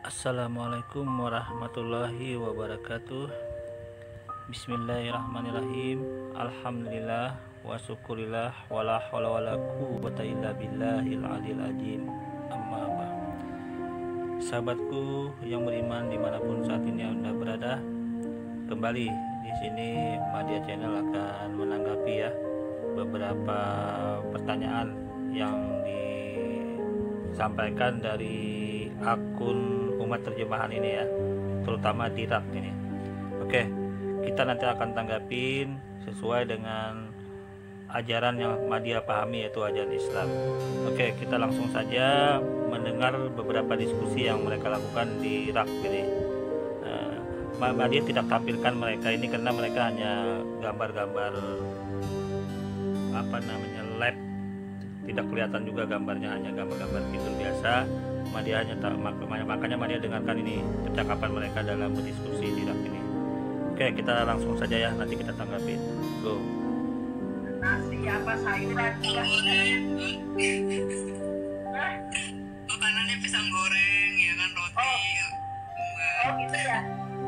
Assalamualaikum warahmatullahi wabarakatuh. Bismillahirrahmanirrahim. Alhamdulillah wa syukurillah wala haula wala quwwata illa billahil aliyil azim. Amma ba'd. Sahabatku yang beriman dimanapun saat ini Anda berada, kembali di sini Madya Channel akan menanggapi beberapa pertanyaan yang disampaikan dari akun umat terjemahan ini terutama di Irak ini. Oke, kita nanti akan tanggapin sesuai dengan ajaran yang Madya pahami, yaitu ajaran Islam. Oke, kita langsung saja mendengar beberapa diskusi yang mereka lakukan di Irak ini. Madya tidak tampilkan mereka ini karena mereka hanya gambar-gambar lab, tidak kelihatan juga gambarnya, hanya gambar-gambar fitur biasa. Makanya Madya dengarkan ini percakapan mereka dalam berdiskusi di Irak ini. Oke, kita langsung saja nanti kita tanggapin. Go. Nasi apa sayuran juga? Makanannya pisang goreng ya kan, roti. Oh gitu ya.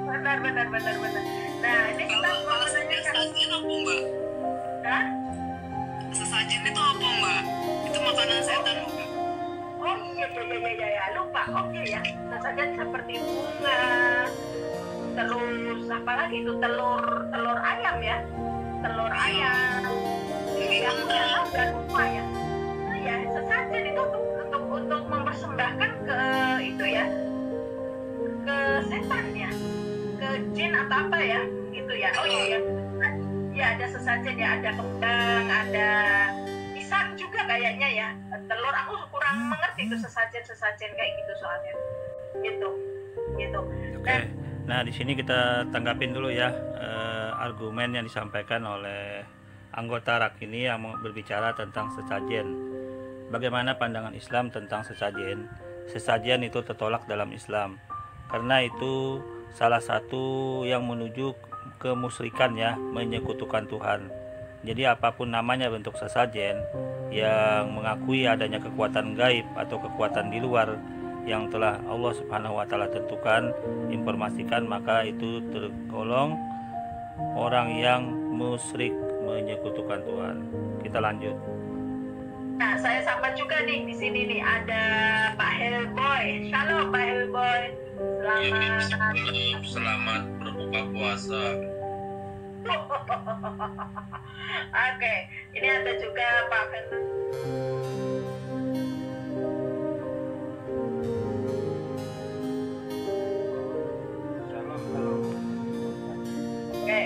Benar. Nah ini kita Kalau sesajen apa mbak? Hah? Sesajen itu apa mbak? Itu makanan setan mbak? Oh iya lupa. Oke ya. Sasajen seperti bunga, telur apa lagi itu, telur ayam ya, telur ayam. Iya, dan lupa ya. Nah, ya sesajen itu untuk mempersembahkan ke itu ya, ke setan ya, ke jin atau apa ya, gitu ya. Oh iya. Ya ada sesajen ya, ada kembang, ada pisang juga kayaknya ya, telur. Aku kurang mengerti itu sesajen kayak gitu soalnya. Gitu. Oke. Nah, di sini kita tanggapin dulu argumen yang disampaikan oleh anggota RAK ini yang berbicara tentang sesajen. Bagaimana pandangan Islam tentang sesajen? Sesajen itu tertolak dalam Islam karena itu salah satu yang menuju kemusyrikan menyekutukan Tuhan. Jadi apapun namanya bentuk sesajen yang mengakui adanya kekuatan gaib atau kekuatan di luar yang telah Allah Subhanahu wa taala tentukan, informasikan, maka itu tergolong orang yang musyrik, menyekutukan Tuhan. Kita lanjut. Nah, saya sapa juga nih di sini nih ada Pak Helboy. Shalom Pak Helboy. Selamat berbuka puasa. Oke, ini ada juga Pak Fernando. Oke.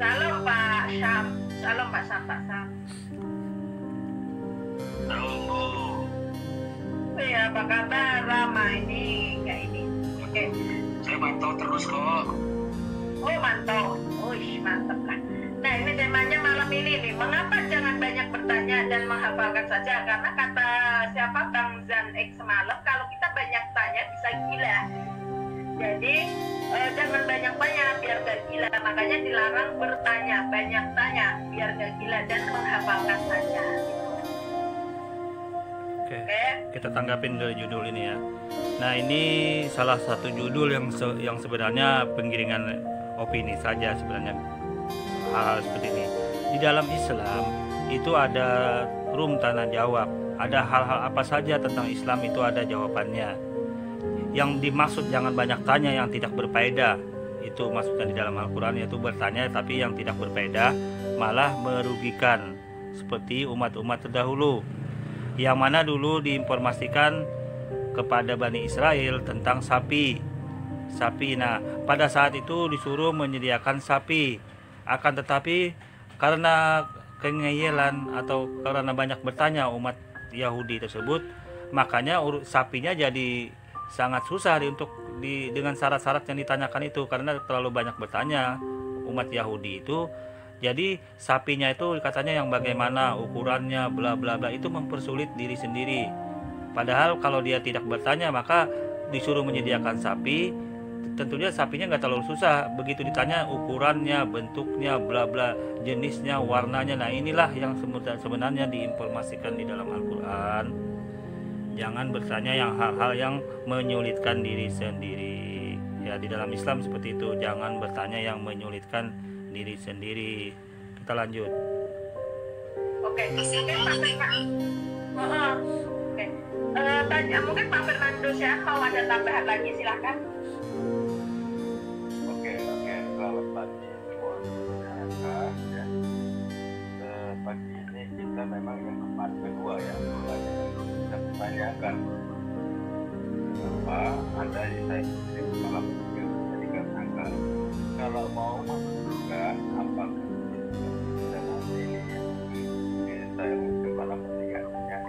Salam Pak Syam. Salam Pak Sam. Halo. Ya, apa kabar? Ramai ini kayak ini. Oke. Saya pantau terus kok. Oh mantap, mantap lah. Nah ini temanya malam ini nih, mengapa jangan banyak bertanya dan menghafalkan saja? Karena kata siapa Bang Zan X semalam, kalau kita banyak tanya bisa gila. Jadi jangan banyak tanya biar gak gila. Makanya dilarang bertanya, banyak tanya biar gak gila dan menghafalkan saja. Oke. Kita tanggapin dari judul ini ya. Nah, ini salah satu judul yang sebenarnya penggiringan opini saja sebenarnya, hal seperti ini. Di dalam Islam itu ada room tanya jawab, ada hal-hal apa saja tentang Islam itu ada jawabannya. Yang dimaksud jangan banyak tanya yang tidak berfaedah, itu maksudnya di dalam Al-Quran, yaitu bertanya tapi yang tidak berfaedah malah merugikan, seperti umat-umat terdahulu yang mana dulu diinformasikan kepada Bani Israel tentang sapi. Nah, pada saat itu disuruh menyediakan sapi. Akan tetapi karena kengeyelan atau karena banyak bertanya umat Yahudi tersebut, makanya sapinya jadi sangat susah dengan syarat-syarat yang ditanyakan itu, karena terlalu banyak bertanya umat Yahudi itu. Jadi sapinya itu katanya yang bagaimana ukurannya bla bla bla, itu mempersulit diri sendiri. Padahal kalau dia tidak bertanya maka disuruh menyediakan sapi, tentunya sapinya nggak terlalu susah. Begitu ditanya ukurannya, bentuknya, bla bla, jenisnya, warnanya, nah inilah yang sebenarnya diinformasikan di dalam Al-Quran. Jangan bertanya yang hal-hal yang menyulitkan diri sendiri. Ya, di dalam Islam seperti itu. Jangan bertanya yang menyulitkan diri sendiri. Kita lanjut. Oke, Kasihan mungkin Pak banget ya, Fernando. Mbak. Oke. Tanya mungkin Pak Fernando ya mau ada tambahan lagi silahkan. Oke, selamat pagi semua masyarakat ya. Pagi ini kita memang yang part kedua ya, kita pertanyakan apa ada di saya sendiri kepala pikir jadi katakan kalau mau masuk surga apa kita nanti ini saya mungkin kepala pertanyaannya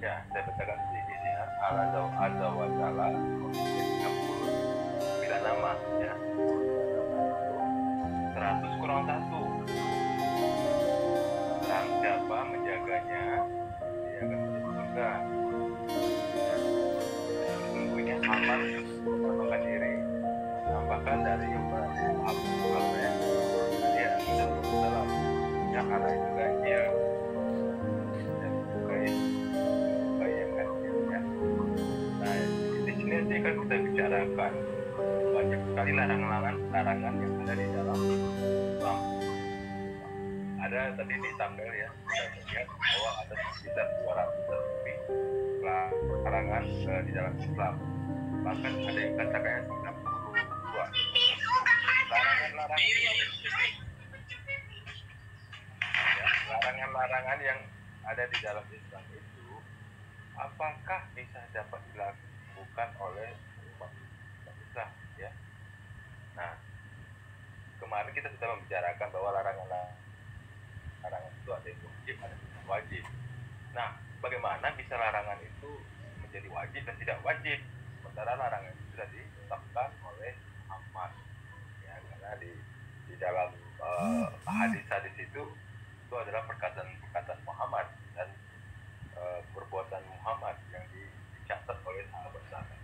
ya saya bacakan sedikit ya. Allah Azza wa Jalla memiliki 39 nama ya. 100 kurang 1. Barang siapa menjaganya, dia akan masuk surga. Sesungguhnya amal merupakan diri. Tambahkan dari yang berarti Abu ya. Dia masuk dalam yang ada itu ganjil. Dan bukai yang ganjil ya. Nah, di sini nanti kan kita bicarakan banyak sekali larangan yang ada di dalam Islam. Ada tadi di tampil ya, kita melihat bahwa ada sekitar 200 lebih larangan di dalam Islam. Bahkan ada yang katakannya 32 larangan yang ada di dalam Islam itu apakah bisa dapat dilakukan oleh umat Islam ya. Nah, kemarin kita sudah membicarakan bahwa larangan itu ada yang wajib, ada yang tidak wajib. Nah, bagaimana bisa larangan itu menjadi wajib dan tidak wajib? Sementara larangan itu sudah ditetapkan oleh Muhammad. Ya, karena di dalam hadis-hadis itu adalah perkataan Muhammad dan perbuatan Muhammad yang dicatat oleh sahabat-sahabat.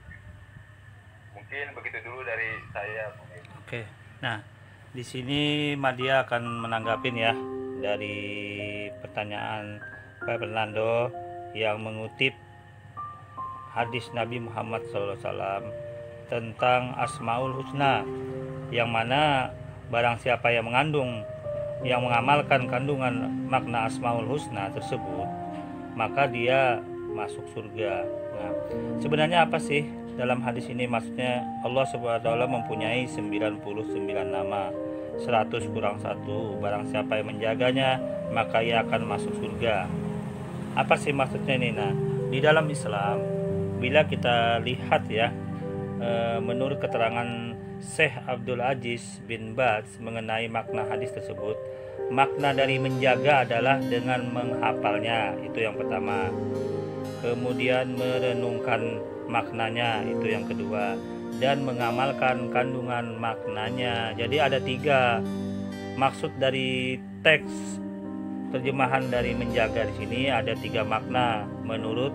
Mungkin begitu dulu dari saya. Oke. Nah, di sini Madia akan menanggapin ya dari pertanyaan Pak Fernando yang mengutip hadis Nabi Muhammad SAW tentang Asmaul Husna, yang mana barang siapa yang mengamalkan kandungan makna Asmaul Husna tersebut, maka dia masuk surga. Nah, sebenarnya apa sih dalam hadis ini? Maksudnya Allah SWT mempunyai 99 nama, 100 kurang 1. Barang siapa yang menjaganya, maka ia akan masuk surga. Apa sih maksudnya ini? Nah, di dalam Islam, bila kita lihat ya, menurut keterangan Syekh Abdul Aziz bin Baz mengenai makna hadis tersebut, makna dari menjaga adalah dengan menghafalnya, itu yang pertama. Kemudian merenungkan maknanya, itu yang kedua, dan mengamalkan kandungan maknanya. Jadi ada 3 maksud dari teks terjemahan dari menjaga di sini, ada 3 makna menurut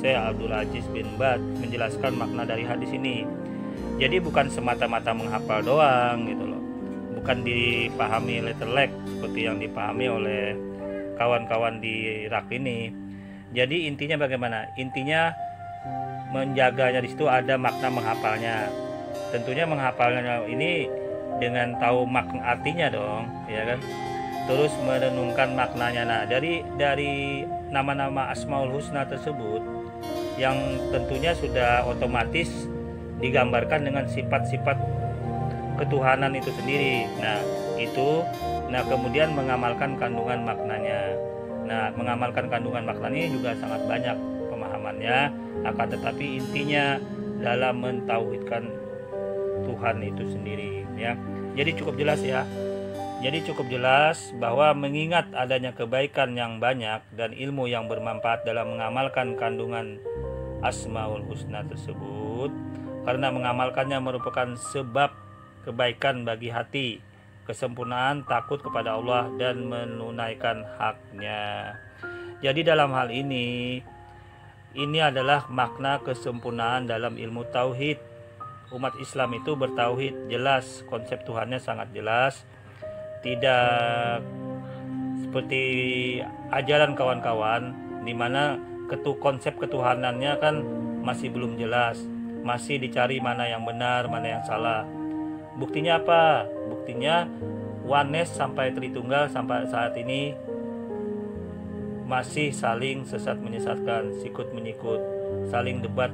Syekh Abdul Aziz bin Baz menjelaskan makna dari hadis ini. Jadi bukan semata-mata menghafal doang gitu loh. Bukan dipahami letter-leg seperti yang dipahami oleh kawan-kawan di Irak ini. Jadi intinya bagaimana? Intinya menjaganya di situ ada makna menghafalnya. Tentunya menghafalnya ini dengan tahu makna artinya dong, ya kan? Terus merenungkan maknanya. Nah, dari nama-nama Asmaul Husna tersebut yang tentunya sudah otomatis digambarkan dengan sifat-sifat ketuhanan itu sendiri. Nah, kemudian mengamalkan kandungan maknanya. Nah, mengamalkan kandungan maknanya juga sangat banyak pemahamannya, akan tetapi intinya dalam mentauhidkan Tuhan itu sendiri ya. Jadi cukup jelas ya. Jadi cukup jelas bahwa mengingat adanya kebaikan yang banyak dan ilmu yang bermanfaat dalam mengamalkan kandungan Asmaul Husna tersebut, karena mengamalkannya merupakan sebab kebaikan bagi hati, kesempurnaan takut kepada Allah dan menunaikan haknya. Jadi dalam hal ini adalah makna kesempurnaan dalam ilmu tauhid. Umat Islam itu bertauhid, jelas konsep Tuhannya sangat jelas, tidak seperti ajaran kawan-kawan dimana konsep ketuhanannya kan masih belum jelas, masih dicari mana yang benar, mana yang salah. Buktinya apa? Buktinya Oneness sampai Tritunggal sampai saat ini masih saling sesat menyesatkan, sikut menyikut, saling debat.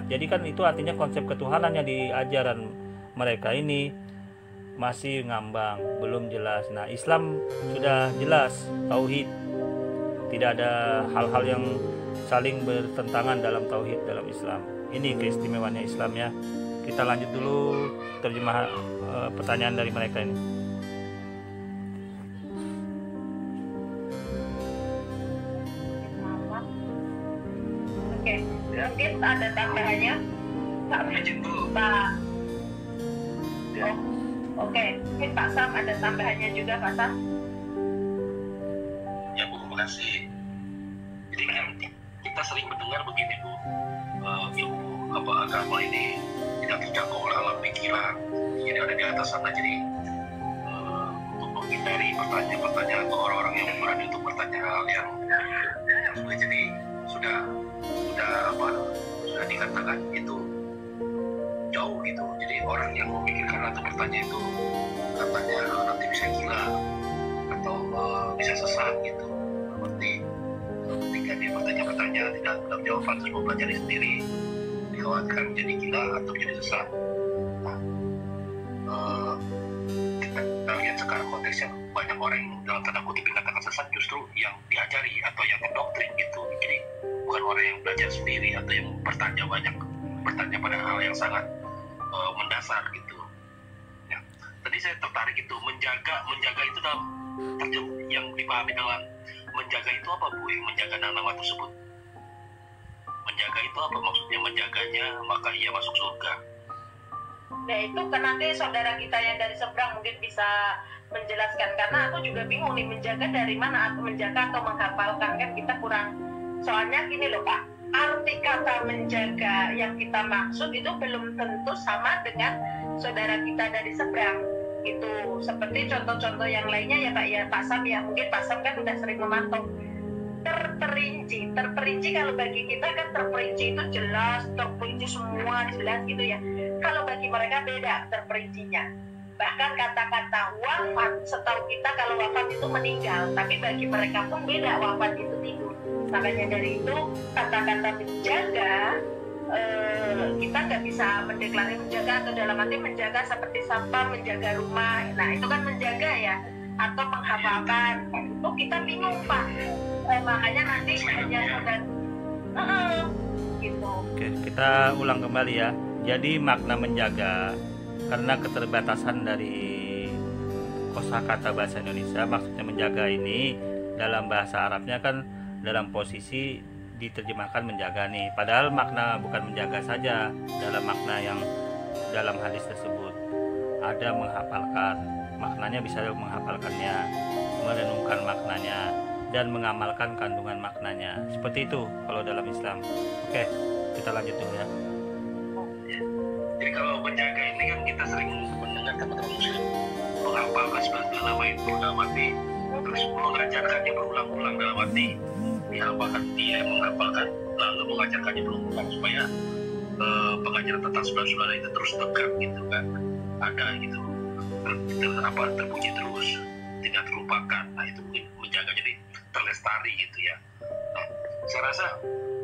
Jadi kan itu artinya konsep ketuhanannya di ajaran mereka ini masih ngambang, belum jelas. Nah, Islam sudah jelas, tauhid. Tidak ada hal-hal yang saling bertentangan dalam tauhid dalam Islam. Ini keistimewaannya Islam ya. Kita lanjut dulu terjemah pertanyaan dari mereka ini. Oke, mungkin ada tambahannya Pak. Oke, mungkin Pak Sam ada tambahannya juga Pak Sam. Ya Bu, terima kasih. Jadi kan kita sering mendengar begini Bu, ilmu agama ini tidak terjangkau oleh alam pikiran, jadi ada di atas sana. Jadi untuk menghindari pertanyaan-pertanyaan atau orang-orang yang berani untuk bertanya hal yang sudah jadi sudah dikatakan itu jauh gitu. Jadi orang yang memikirkan atau bertanya itu katanya nanti bisa gila atau bisa sesat gitu. Seperti ketika dia bertanya tidak dapat jawaban terus mempelajari sendiri, dikhawatirkan menjadi gila atau menjadi sesat. Kita lihat sekarang konteksnya banyak orang yang dalam tanda kutip dikatakan sesat justru yang diajari atau yang mendoktrin gitu. Jadi bukan orang yang belajar sendiri atau yang bertanya pada hal yang sangat mendasar gitu. Ya. Tadi saya tertarik itu menjaga itu dalam yang dipahami dalam menjaga itu apa Bu? Menjaga nama tersebut. Menjaga itu apa maksudnya? Menjaganya maka ia masuk surga. Nah itu kan nanti saudara kita yang dari seberang mungkin bisa menjelaskan, karena aku juga bingung nih menjaga dari mana, atau menjaga atau menghafalkan kan kita kurang. Soalnya gini loh Pak, arti kata menjaga yang kita maksud itu belum tentu sama dengan saudara kita dari seberang. Itu seperti contoh-contoh yang lainnya ya Pak, ya Pak Sam ya, mungkin Pak Sam kan udah sering memantau. Terperinci kalau bagi kita kan terperinci itu jelas, terperinci semua jelas gitu ya. Kalau bagi mereka beda terperincinya. Bahkan kata-kata wafat, setahu kita kalau wafat itu meninggal, tapi bagi mereka pun beda, wafat itu tidur. Makanya dari itu kata-kata menjaga, kita nggak bisa mendeklarasi menjaga atau dalam arti menjaga seperti sampah, menjaga rumah. Nah itu kan menjaga ya, atau menghafalkan. Itu kita bingung Pak. Makanya nanti hanya gitu. Oke, kita ulang kembali ya. Jadi makna menjaga karena keterbatasan dari kosakata bahasa Indonesia, maksudnya menjaga ini dalam bahasa Arabnya kan dalam posisi diterjemahkan menjaga nih. Padahal makna bukan menjaga saja dalam makna yang dalam hadis tersebut. Ada menghafalkan, maknanya bisa menghafalkannya, merenungkan maknanya, dan mengamalkan kandungan maknanya. Seperti itu kalau dalam Islam. Oke, kita lanjut dulu ya. Jadi kalau menjaga ini kan kita sering mendengar teman-teman muslim menghafalkan 99 nama itu dalam arti terus mengajarkannya berulang-ulang, dalam arti dia menghafalkan lalu mengajarkannya berulang-ulang supaya pengajaran tentang 99 itu terus tegak gitu kan, ada gitu, terbunyi terus, tidak terlupakan. Nah itu mungkin menjaga, jadi terlestari gitu ya. Nah, saya rasa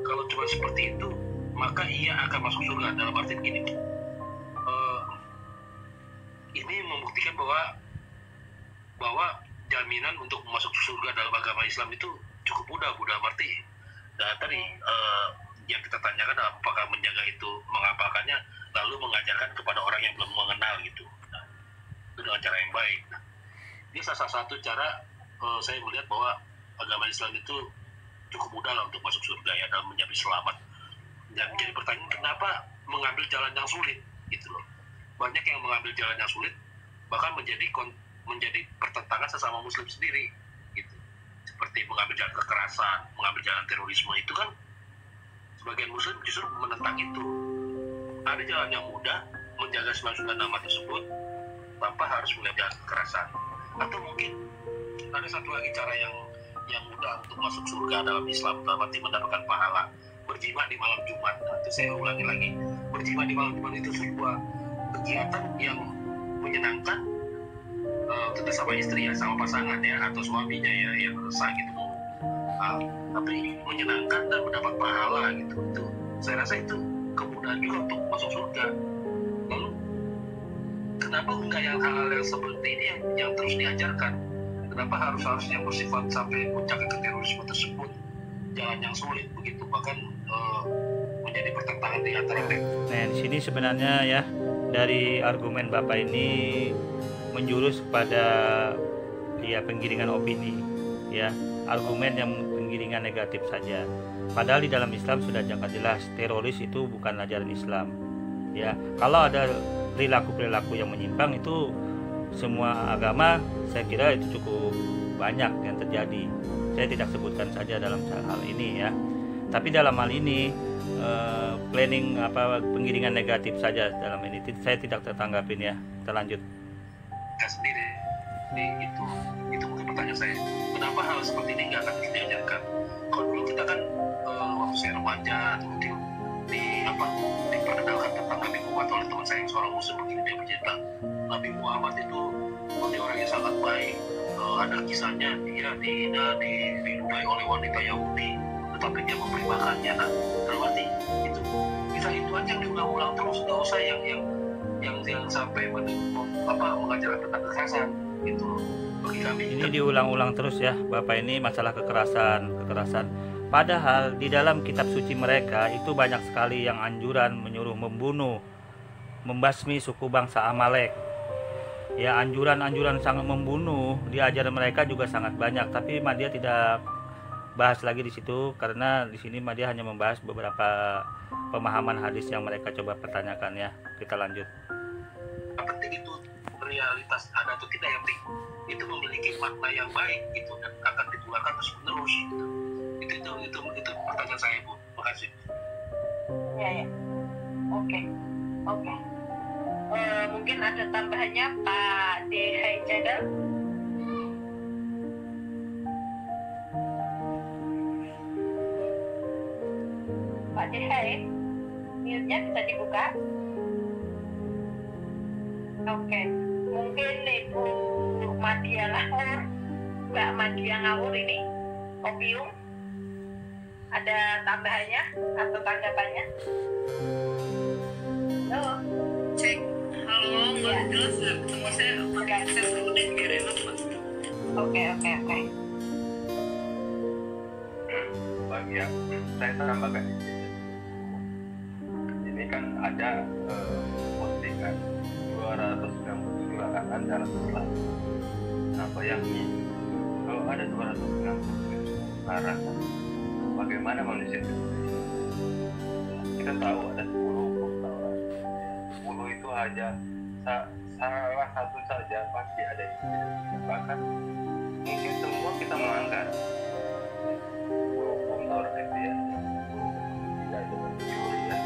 kalau cuma seperti itu maka ia akan masuk surga. Dalam arti begini, ini membuktikan bahwa jaminan untuk masuk surga dalam agama Islam itu cukup mudah, dalam arti tadi yang kita tanyakan apakah menjaga itu menghafalkannya lalu mengajarkan kepada orang yang belum mengenal gitu. Nah, itu dengan cara yang baik. Nah, ini salah satu cara saya melihat bahwa agama Islam itu cukup mudah lah untuk masuk surga ya, dalam menjadi selamat. Dan jadi pertanyaan, kenapa mengambil jalan yang sulit gitu loh. Banyak yang mengambil jalan yang sulit bahkan menjadi pertentangan sesama muslim sendiri gitu. Seperti mengambil jalan kekerasan, mengambil jalan terorisme, itu kan sebagian muslim justru menentang itu. Ada jalan yang mudah menjaga 99 nama tersebut tanpa harus mengambil jalan kekerasan. Atau mungkin ada satu lagi cara yang yang mudah untuk masuk surga dalam Islam, berarti mendapatkan pahala berjima di malam Jumat. Nah, itu saya ulangi lagi, berjima di malam Jumat itu sebuah kegiatan yang menyenangkan, tentu sama istri ya, sama pasangan ya, atau suaminya ya yang sah gitu. Tapi menyenangkan dan mendapat pahala gitu. Itu saya rasa itu kemudahan juga untuk masuk surga. Lalu kenapa enggak yang hal-hal yang seperti ini yang terus diajarkan? Kenapa harus yang bersifat sampai puncak ke terorisme tersebut, jalan yang sulit begitu, bahkan menjadi pertentangan di antara mereka. Nah, di sini sebenarnya ya, dari argumen Bapak ini menjurus kepada ya penggiringan opini, ya, argumen yang penggiringan negatif saja. Padahal di dalam Islam sudah sangat jelas, teroris itu bukan ajaran Islam. Ya, kalau ada perilaku-perilaku yang menyimpang itu semua agama, saya kira itu cukup banyak yang terjadi. Saya tidak sebutkan saja dalam hal ini ya. Tapi dalam hal ini planning penggiringan negatif saja dalam ini saya tidak tertanggapin ya. Kita lanjut. Sendiri itu mungkin pertanyaan saya, kenapa hal seperti ini nggak akan diajarkan? Kalau dulu kita kan waktu saya remaja atau mungkin diperkenalkan tentang Nabi Muhammad oleh teman saya yang seorang muslim, begini dia bercerita Nabi Muhammad itu dia orang yang sangat baik. Ada kisahnya dia dinodai oleh wanita Yahudi, tetapi dia memberi makannya. Nah, berarti itu kisah itu aja yang diulang-ulang terus, nggak usah yang sampai mengajarkan tentang kekerasan itu bagi kami. Ini diulang-ulang terus ya, Bapak, ini masalah kekerasan. Padahal di dalam kitab suci mereka itu banyak sekali yang anjuran menyuruh membunuh, membasmi suku bangsa Amalek. Ya, anjuran-anjuran sangat membunuh di ajaran mereka juga sangat banyak, tapi Madya tidak bahas lagi di situ karena di sini Madya hanya membahas beberapa pemahaman hadis yang mereka coba pertanyakan ya. Kita lanjut. Yang penting itu realitas ada atau tidak, yang penting itu memiliki makna yang baik gitu dan akan ditularkan terus menerus gitu. Itu pertanyaan saya, Bu. Terima kasih. Ya. Oke. Mungkin ada tambahannya Pak Dehai Jadal. Pak Dehai, mute-nya bisa dibuka. Oke. Mungkin Ibu Madya Ngawur, Mbak Madya Ngawur ini, Opium, ada tambahannya atau tanggapannya? Halo. Cek. Halo, Mbak, Ya. jelas nggak? Tunggu saya pakai headset dulu deh biar enak, Mbak. Oke. Bagi yang saya tambahkan ini kan ada postingan 297 larangan dalam Islam. Nah, bayangin kalau ada 297 larangan, bagaimana manusia itu? Kita tahu ada 10 Taurat. 10 itu aja salah satu saja pasti ada yang tidak. Bahkan mungkin semua kita melanggar hukum Taurat itu ya, tidak ada mencuri ya.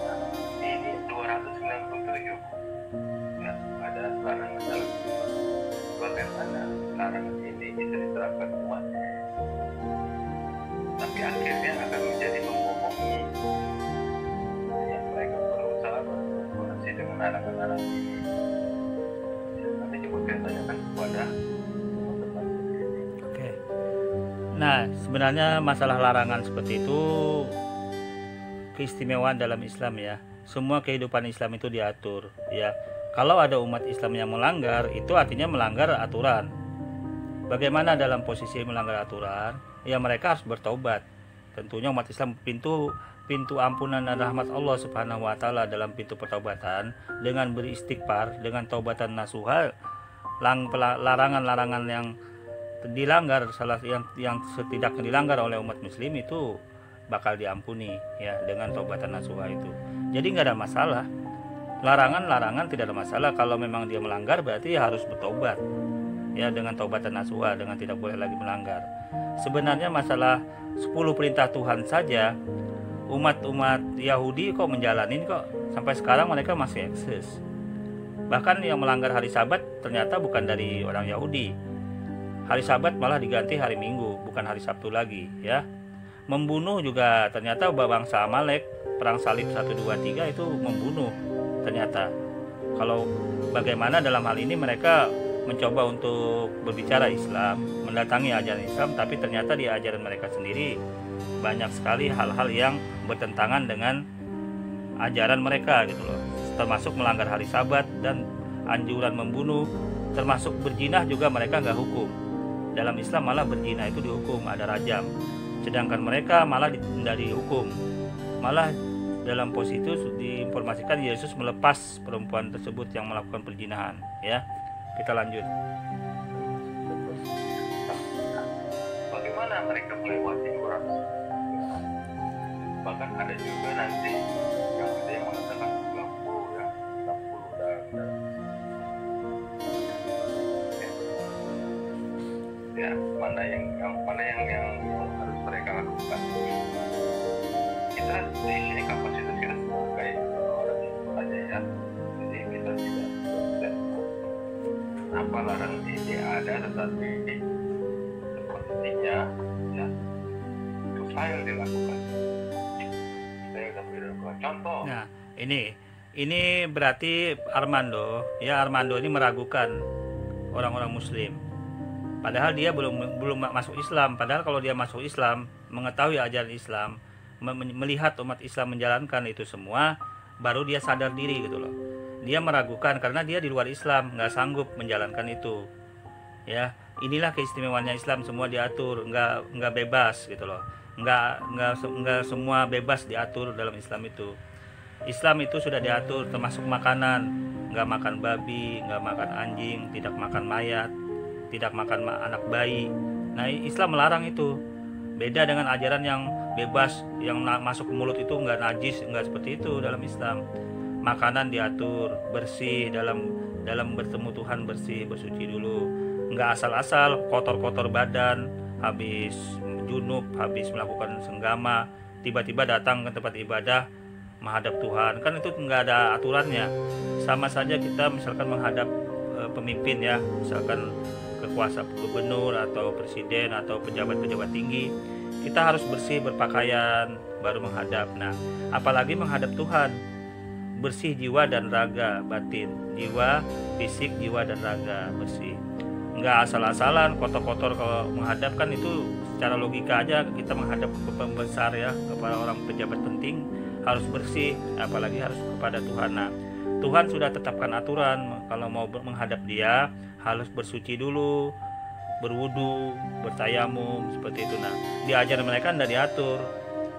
Nah, ini 297 ya, ada larangan dalam Islam. Bagaimana larangan ini bisa diterapkan umat, tapi akhirnya akan menjadi membohongi yang mereka berusaha berkolaborasi dengan larangan-larangan ini. Nanti coba saya tanyakan kepada teman-teman ini. Oke. Nah, sebenarnya masalah larangan seperti itu keistimewaan dalam Islam ya. Semua kehidupan Islam itu diatur ya. Kalau ada umat Islam yang melanggar, itu artinya melanggar aturan. Bagaimana dalam posisi melanggar aturan? Ya mereka harus bertobat. Tentunya umat Islam pintu ampunan dan rahmat Allah Subhanahu wa taala dalam pintu pertobatan dengan beristighfar, dengan taubatan nasuha, larangan-larangan yang dilanggar, yang setidaknya dilanggar oleh umat muslim itu bakal diampuni ya dengan taubatan nasuha itu. Jadi nggak ada masalah. Larangan tidak ada masalah. Kalau memang dia melanggar berarti ya harus bertobat ya dengan taubatan nasuha, dengan tidak boleh lagi melanggar. Sebenarnya masalah 10 perintah Tuhan saja umat Yahudi kok menjalanin kok sampai sekarang mereka masih eksis. Bahkan yang melanggar hari Sabat ternyata bukan dari orang Yahudi. Hari Sabat malah diganti hari Minggu, bukan hari Sabtu lagi, ya. Membunuh juga ternyata bangsa Amalek, perang salib 1, 2, 3 itu membunuh ternyata. Kalau bagaimana dalam hal ini mereka mencoba untuk berbicara Islam, mendatangi ajaran Islam, tapi ternyata di ajaran mereka sendiri banyak sekali hal-hal yang bertentangan dengan ajaran mereka gitu loh. Termasuk melanggar hari Sabat dan anjuran membunuh, termasuk berzinah juga mereka nggak hukum. Dalam Islam malah berzinah itu dihukum, ada rajam. Sedangkan mereka malah tidak dihukum. Malah dalam posisi itu diinformasikan Yesus melepas perempuan tersebut yang melakukan perzinahan, ya. Kita lanjut. Bagaimana mereka melewati orang? Bahkan ada juga nanti yang ada yang mengatakan 60 ya, 60 dan ya, mana yang harus mereka lakukan. Kita di sini kapasitas kita sebagai orang itu aja ya, jadi kita tidak apa larang ini ada, tetapi sepertinya ya mustahil dilakukan. Contoh. Nah, ini berarti Armando ini meragukan orang-orang Muslim. Padahal dia belum masuk Islam. Padahal kalau dia masuk Islam, mengetahui ajaran Islam, melihat umat Islam menjalankan itu semua, baru dia sadar diri gitu loh. Dia meragukan karena dia di luar Islam, nggak sanggup menjalankan itu. Ya, inilah keistimewaannya Islam, semua diatur, nggak bebas gitu loh. Nggak semua bebas diatur dalam Islam itu. Islam itu sudah diatur, termasuk makanan, nggak makan babi, nggak makan anjing, tidak makan mayat, tidak makan anak bayi. Nah, Islam melarang itu. Beda dengan ajaran yang bebas, yang masuk ke mulut itu nggak najis, nggak seperti itu dalam Islam. Makanan diatur, bersih, dalam bertemu Tuhan bersih, bersuci dulu, nggak asal-asal kotor-kotor badan, habis junub, habis melakukan senggama, tiba-tiba datang ke tempat ibadah menghadap Tuhan, kan itu nggak ada aturannya. Sama saja kita misalkan menghadap pemimpin ya, misalkan kekuasaan gubernur atau presiden atau pejabat-pejabat tinggi, kita harus bersih, berpakaian baru menghadap. Nah, apalagi menghadap Tuhan, bersih jiwa dan raga, batin, jiwa, fisik, jiwa dan raga bersih. Nggak asal-asalan, kotor-kotor. Kalau menghadap kan itu secara logika aja, kita menghadap ke pembesar ya, kepada orang pejabat penting harus bersih, apalagi harus kepada Tuhan. Nah, Tuhan sudah tetapkan aturan, kalau mau menghadap Dia harus bersuci dulu, berwudu, bertayamum, seperti itu. Nah, di ajaran mereka nggak diatur.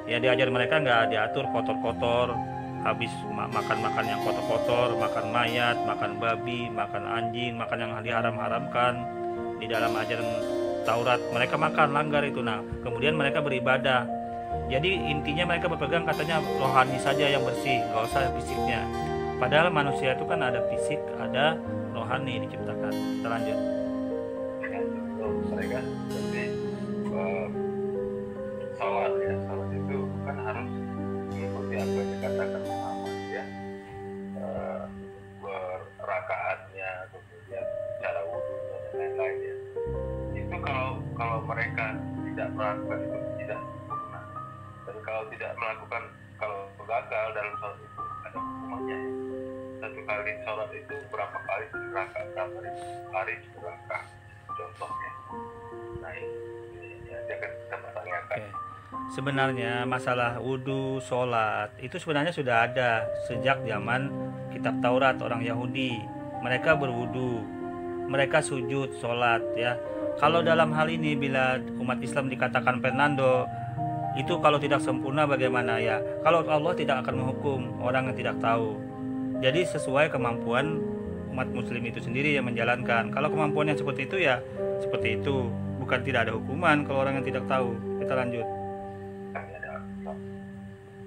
Ya, di ajaran mereka nggak diatur kotor-kotor, habis makan yang kotor-kotor, makan mayat, makan babi, makan anjing, makan yang diharam-haramkan di dalam ajaran Taurat. Mereka makan, langgar itu. Nah, kemudian mereka beribadah. Jadi intinya mereka berpegang katanya rohani saja yang bersih, nggak usah fisiknya. Padahal manusia itu kan ada fisik, ada rohani diciptakan. Kita lanjut. Mereka seperti salat ya, salat itu kan harus mengikuti apa yang dikatakan Muhammad ya, berrakaatnya, kemudian cara wudunya dan lain-lain ya. Itu kalau mereka tidak melakukan itu tidak sempurna, dan kalau tidak melakukan, kalau gagal dalam salat itu ada hukumannya ya. Satu kali salat itu berapa kali rakaat, berapa ribu kali rakaat contohnya. Nah ini dia akan kita pertanyakan. Sebenarnya masalah wudhu, sholat itu sebenarnya sudah ada sejak zaman kitab Taurat orang Yahudi. Mereka berwudhu, mereka sujud, sholat ya. Kalau dalam hal ini bila umat Islam dikatakan Fernando, itu kalau tidak sempurna bagaimana ya? Kalau Allah tidak akan menghukum orang yang tidak tahu. Jadi sesuai kemampuan umat Muslim itu sendiri yang menjalankan. Kalau kemampuannya seperti itu ya seperti itu, bukan tidak ada hukuman kalau orang yang tidak tahu. Kita lanjut.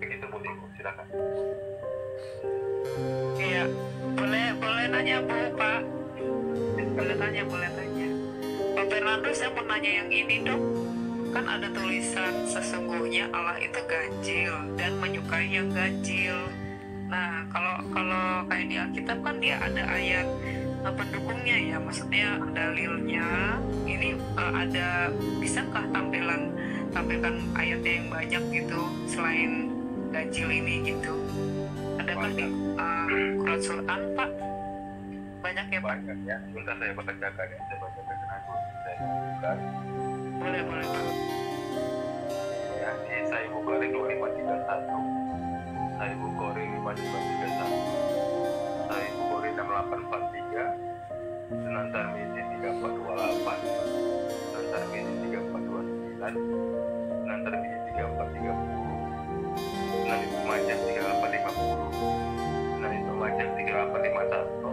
Begitu Bu Ibu, silakan. Iya, boleh nanya Bu, Pak. Boleh tanya. Pak Fernando, saya mau nanya yang ini dong. Kan ada tulisan sesungguhnya Allah itu ganjil dan menyukai yang ganjil. Nah, kalau kayak di Alkitab kan dia ada ayat pendukungnya ya, maksudnya dalilnya ini ada, bisakah tampilkan ayatnya yang banyak gitu selain ganjil ini gitu? Adakah di Quran Quran Pak? Banyak ya Pak? Banyak ya. Sebentar saya bacakan ya. Saya bacakan aku. Saya bukan. Boleh Pak. Ya, di Sahih Bukhari 2531. Sahih Bukhari 5231. Sahih Bukhari 6843. Sunan Tirmidzi 3428. Sunan Tirmidzi 3429. Sunan Tirmidzi 3430. Sunan Ibnu Majah 3850. Sunan Ibnu Majah 3851.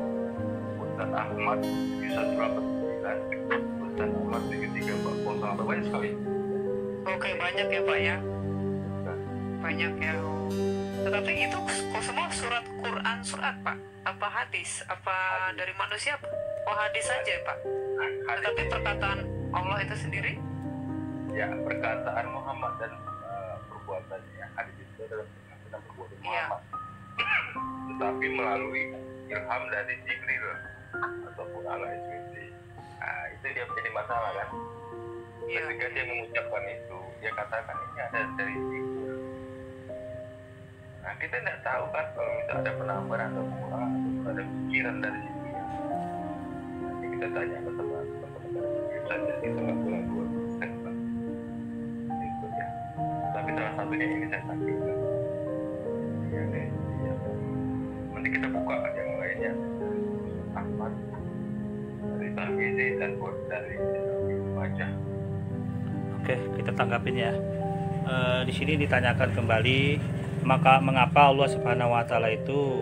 Ustaz Ahmad 7189. Ustaz Ahmad 7340. Banyak sekali. Oke, banyak ya Pak ya. Banyak ya. Tetapi itu kok semua surat Quran, surat Pak? Apa hadis? Apa dari manusia Pak? Oh, hadis saja Pak. Tetapi perkataan Allah itu sendiri? Ya, perkataan Muhammad dan perbuatannya. Hadis itu adalah perkataan dan perbuatan Muhammad. Tetapi melalui ilham dari Jibril ataupun Allah SWT. Nah, itu dia menjadi masalah kan? Ketika dia mengucapkan itu, dia katakan ini ada dari Jibril. Nah, kita tidak tahu kan kalau misalnya ada penambahan atau pengurangan atau ada pikiran dari Jibril. Nanti kita tanya ke teman-teman dari Jibril saja, kita nggak boleh dua itu ya. Tapi salah satunya ini saya sampaikan. Ya, nanti kita buka yang lainnya. Ahmad dari Tirmidzi dan dari Ibnu Majah. Oke, kita tanggapin ya. Di sini ditanyakan kembali, maka mengapa Allah Subhanahu wa taala itu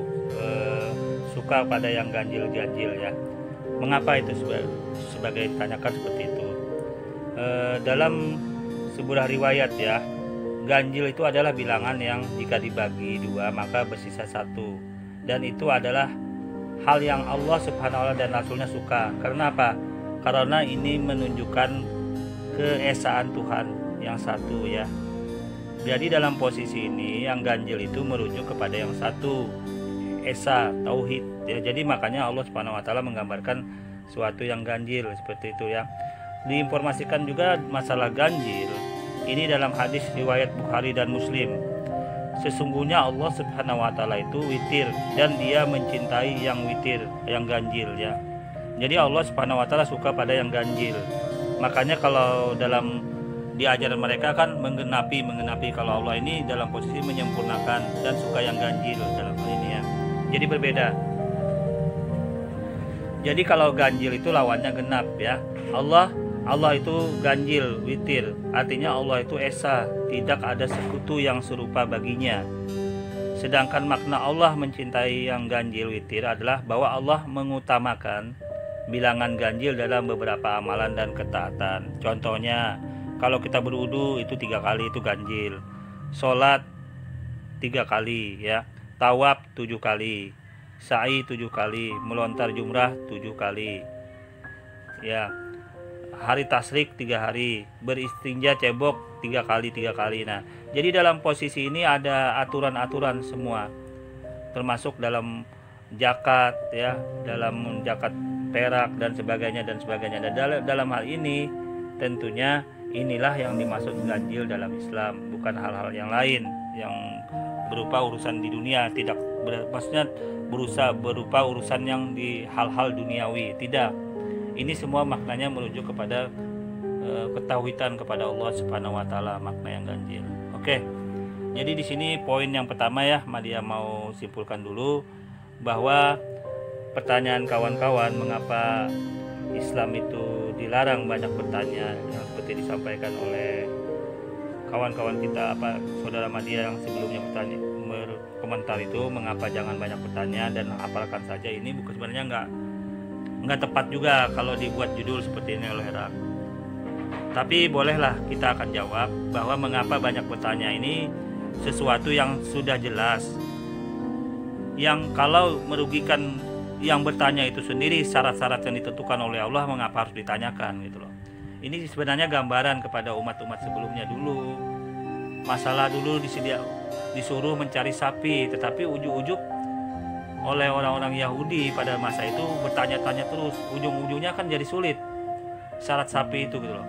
suka pada yang ganjil-ganjil ya? Mengapa itu sebagai ditanyakan seperti itu? Dalam sebuah riwayat ya, ganjil itu adalah bilangan yang jika dibagi dua maka bersisa satu, dan itu adalah hal yang Allah Subhanahu wa taala dan Rasulnya suka. Karena apa? Karena ini menunjukkan keesaan Tuhan yang satu ya. Jadi dalam posisi ini yang ganjil itu merujuk kepada yang satu, esa, tauhid ya. Jadi makanya Allah Subhanahu wa taala menggambarkan suatu yang ganjil seperti itu ya. Diinformasikan juga masalah ganjil ini dalam hadis riwayat Bukhari dan Muslim. Sesungguhnya Allah Subhanahu wa taala itu witir dan dia mencintai yang witir, yang ganjil ya. Jadi Allah Subhanahu wa taala suka pada yang ganjil. Makanya kalau dalam di ajaran mereka kan menggenapi kalau Allah ini dalam posisi menyempurnakan dan suka yang ganjil dalam hal ini ya. Jadi berbeda. Jadi kalau ganjil itu lawannya genap ya. Allah itu ganjil, witir. Artinya Allah itu esa, tidak ada sekutu yang serupa baginya. Sedangkan makna Allah mencintai yang ganjil, witir adalah bahwa Allah mengutamakan bilangan ganjil dalam beberapa amalan dan ketaatan. Contohnya, kalau kita berwudu itu 3 kali itu ganjil, sholat 3 kali ya, tawaf 7 kali, sa'i 7 kali, melontar jumrah 7 kali ya, hari tasyrik 3 hari, beristinja cebok 3 kali. Nah, jadi dalam posisi ini ada aturan-aturan semua, termasuk dalam zakat ya, dalam zakat perak dan sebagainya. Dan dalam hal ini tentunya inilah yang dimaksud ganjil dalam Islam, bukan hal-hal yang lain yang berupa urusan di dunia. Tidak maksudnya berupa urusan yang di hal-hal duniawi, tidak. Ini semua maknanya merujuk kepada ketauhidan kepada Allah Subhanahu wa taala, makna yang ganjil. Oke. Jadi di sini poin yang pertama ya, Madia mau simpulkan dulu bahwa pertanyaan kawan-kawan mengapa Islam itu dilarang banyak bertanya yang seperti disampaikan oleh kawan-kawan kita, saudara Madia yang sebelumnya berkomentar itu, mengapa jangan banyak bertanya dan hafalkan saja, ini bukan sebenarnya nggak tepat juga kalau dibuat judul seperti ini oleh Herak. Tapi bolehlah kita akan jawab bahwa mengapa banyak bertanya ini sesuatu yang sudah jelas, yang kalau merugikan yang bertanya itu sendiri, syarat-syarat yang ditentukan oleh Allah, mengapa harus ditanyakan gitu loh. Ini sebenarnya gambaran kepada umat-umat sebelumnya dulu. Masalah dulu disuruh mencari sapi, tetapi ujuk-ujuk oleh orang-orang Yahudi pada masa itu bertanya-tanya terus, ujung-ujungnya kan jadi sulit syarat sapi itu gitu loh.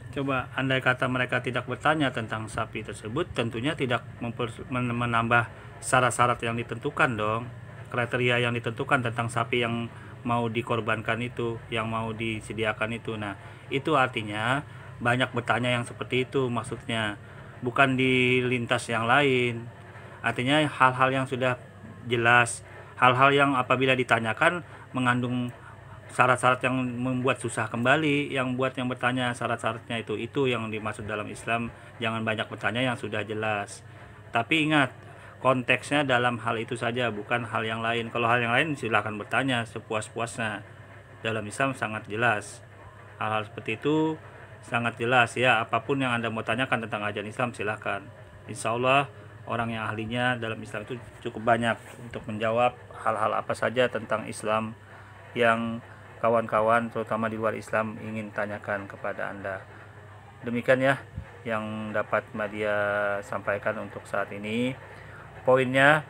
Coba andai kata mereka tidak bertanya tentang sapi tersebut, tentunya tidak menambah syarat-syarat yang ditentukan dong, kriteria yang ditentukan tentang sapi yang mau dikorbankan itu, yang mau disediakan itu. Nah, itu artinya banyak bertanya yang seperti itu maksudnya, bukan di lintas yang lain. Artinya hal-hal yang sudah jelas, hal-hal yang apabila ditanyakan mengandung syarat-syarat yang membuat susah kembali, yang buat yang bertanya syarat-syaratnya itu yang dimaksud dalam Islam. Jangan banyak bertanya yang sudah jelas, tapi ingat konteksnya dalam hal itu saja, bukan hal yang lain. Kalau hal yang lain silahkan bertanya sepuas-puasnya. Dalam Islam sangat jelas hal-hal seperti itu, sangat jelas ya. Apapun yang Anda mau tanyakan tentang ajaran Islam silahkan. Insya Allah orang yang ahlinya dalam Islam itu cukup banyak untuk menjawab hal-hal apa saja tentang Islam yang kawan-kawan terutama di luar Islam ingin tanyakan kepada Anda. Demikian ya yang dapat Madia sampaikan untuk saat ini. Poinnya,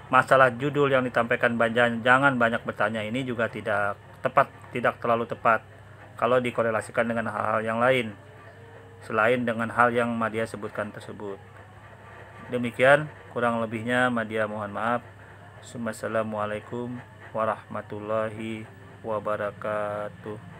masalah judul yang ditampaikan jangan banyak bertanya ini juga tidak tepat, tidak terlalu tepat kalau dikorelasikan dengan hal-hal yang lain selain dengan hal yang Madia sebutkan tersebut. Demikian kurang lebihnya, Madia mohon maaf. Assalamualaikum warahmatullahi wabarakatuh.